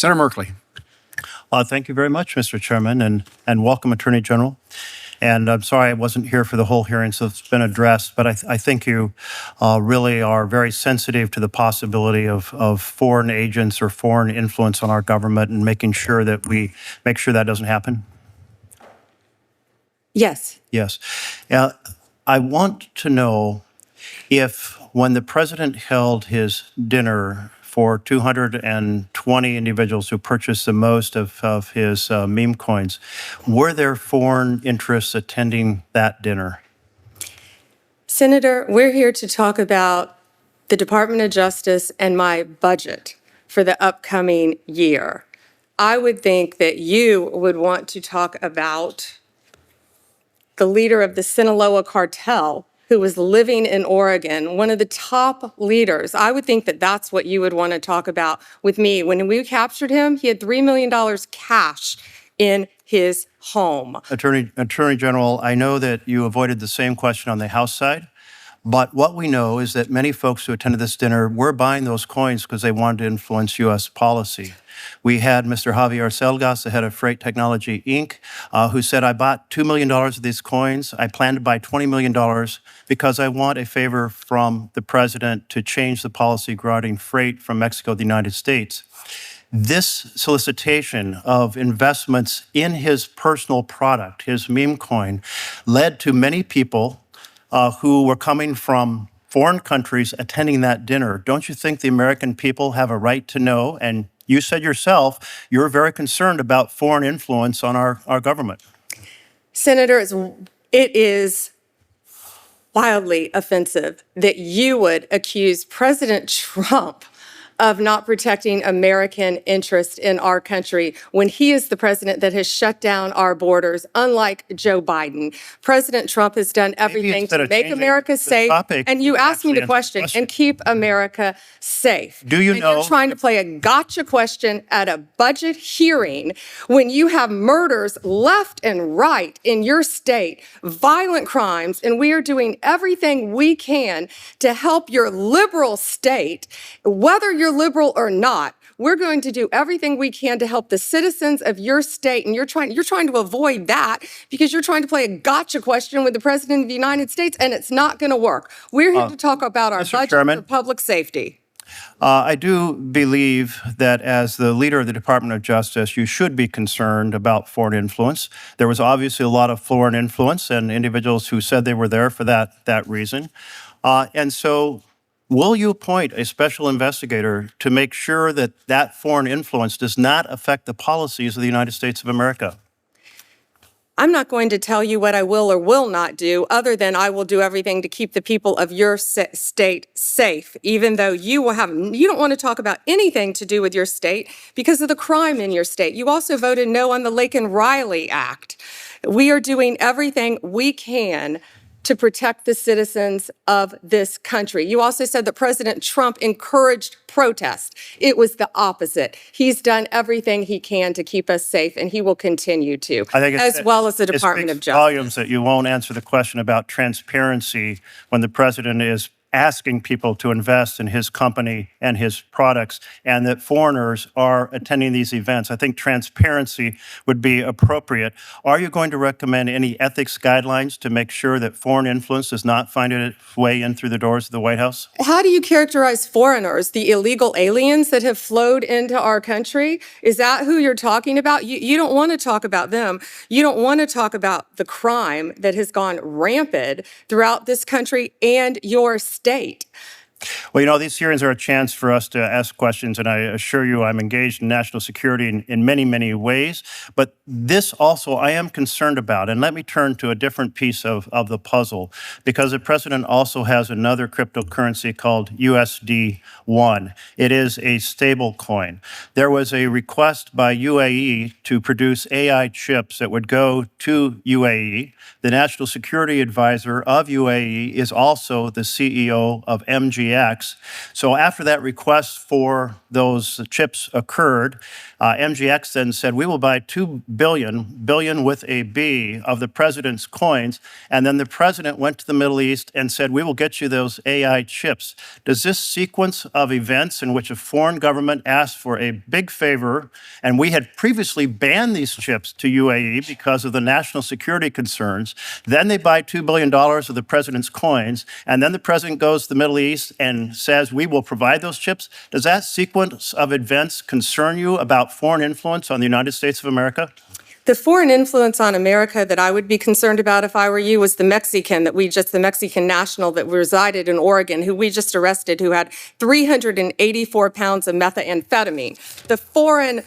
Senator Merkley. Thank you very much, Mr. Chairman, and welcome, Attorney General. And I'm sorry I wasn't here for the whole hearing, so it's been addressed, but I think you really are very sensitive to the possibility of foreign agents or foreign influence on our government and making sure that we make sure that doesn't happen. Yes. Yes. I want to know if when the president held his dinner for 220 individuals who purchased the most of his meme coins, were there foreign interests attending that dinner? Senator, we're here to talk about the Department of Justice and my budget for the upcoming year. I would think that you would want to talk about the leader of the Sinaloa cartel who was living in Oregon, one of the top leaders. I would think that that's what you would want to talk about with me. When we captured him, he had $3 million cash in his home. Attorney General, I know that you avoided the same question on the House side, but what we know is that many folks who attended this dinner were buying those coins because they wanted to influence U.S. policy. We had Mr. Javier Selgas, the head of Freight Technology, Inc., who said, I bought $2 million of these coins. I plan to buy $20 million because I want a favor from the president to change the policy regarding freight from Mexico to the United States. This solicitation of investments in his personal product, his meme coin, led to many people who were coming from foreign countries attending that dinner. Don't you think the American people have a right to know? And you said yourself, you're very concerned about foreign influence on our government. Senator, it is wildly offensive that you would accuse President Trump of not protecting American interest in our country when he is the president that has shut down our borders, unlike Joe Biden. President Trump has done everything to make America safe. And you asked me the question, and keep America safe. Do you know? You're trying to play a gotcha question at a budget hearing when you have murders left and right in your state, violent crimes, and we are doing everything we can to help your liberal state, whether you're liberal or not. We're going to do everything we can to help the citizens of your state, and you're trying to avoid that because you're trying to play a gotcha question with the President of the United States, and it's not going to work. We're here to talk about our budget for public safety. I do believe that as the leader of the Department of Justice, you should be concerned about foreign influence. There was obviously a lot of foreign influence and individuals who said they were there for that reason. And so will you appoint a special investigator to make sure that that foreign influence does not affect the policies of the United States of America? I'm not going to tell you what I will or will not do, other than I will do everything to keep the people of your state safe, even though you don't want to talk about anything to do with your state because of the crime in your state. You also voted no on the Laken-Riley Act. We are doing everything we can to protect the citizens of this country. You also said that President Trump encouraged protest. It was the opposite. He's done everything he can to keep us safe, and he will continue to, as well as the Department of Justice. It speaks volumes that you won't answer the question about transparency when the president is asking people to invest in his company and his products, and that foreigners are attending these events. I think transparency would be appropriate. Are you going to recommend any ethics guidelines to make sure that foreign influence does not find its way in through the doors of the White House? How do you characterize foreigners, the illegal aliens that have flowed into our country? Is that who you're talking about? You don't want to talk about them. You don't want to talk about the crime that has gone rampant throughout this country and your state. Well, you know, these hearings are a chance for us to ask questions, and I assure you I'm engaged in national security in many, many ways. But this also I am concerned about. And let me turn to a different piece of the puzzle, because the president also has another cryptocurrency called USD1. It is a stable coin. There was a request by UAE to produce AI chips that would go to UAE. The national security advisor of UAE is also the CEO of MGM. MGX. So after that request for those chips occurred, MGX then said, we will buy 2 billion with a B, of the president's coins. And then the president went to the Middle East and said, we will get you those AI chips. Does this sequence of events in which a foreign government asked for a big favor, and we had previously banned these chips to UAE because of the national security concerns, then they buy $2 billion of the president's coins, and then the president goes to the Middle East and says, we will provide those chips. Does that sequence of events concern you about foreign influence on the United States of America? The foreign influence on America that I would be concerned about if I were you was the Mexican national that resided in Oregon, who we just arrested, who had 384 pounds of methamphetamine. The foreign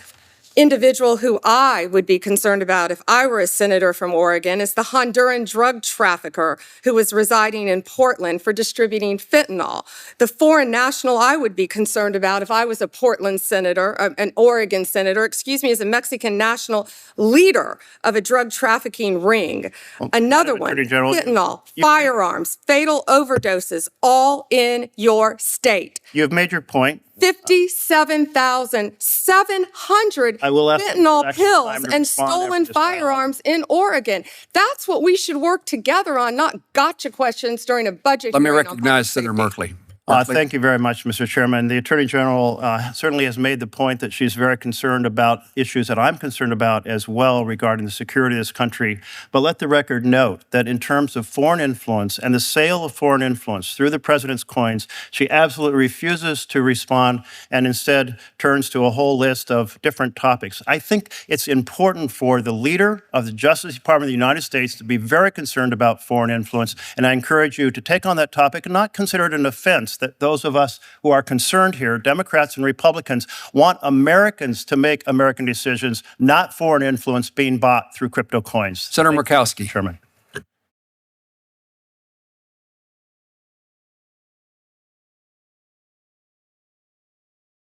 individual who I would be concerned about if I were a senator from Oregon is the Honduran drug trafficker who was residing in Portland for distributing fentanyl. The foreign national I would be concerned about if I was a Portland senator, an Oregon senator, is a Mexican national leader of a drug trafficking ring. Another one, fentanyl, firearms, fatal overdoses, all in your state. You have made your point. 57,700 fentanyl pills and stolen firearms in Oregon. That's what we should work together on, not gotcha questions during a budget Let me hearing on recognize public Senator safety. Merkley. Thank you very much, Mr. Chairman. The Attorney General certainly has made the point that she's very concerned about issues that I'm concerned about as well regarding the security of this country. But let the record note that in terms of foreign influence and the sale of foreign influence through the president's coins, she absolutely refuses to respond and instead turns to a whole list of different topics. I think it's important for the leader of the Justice Department of the United States to be very concerned about foreign influence, and I encourage you to take on that topic and not consider it an offense that those of us who are concerned here, Democrats and Republicans, want Americans to make American decisions, not foreign influence being bought through crypto coins. Senator Murkowski. Chairman.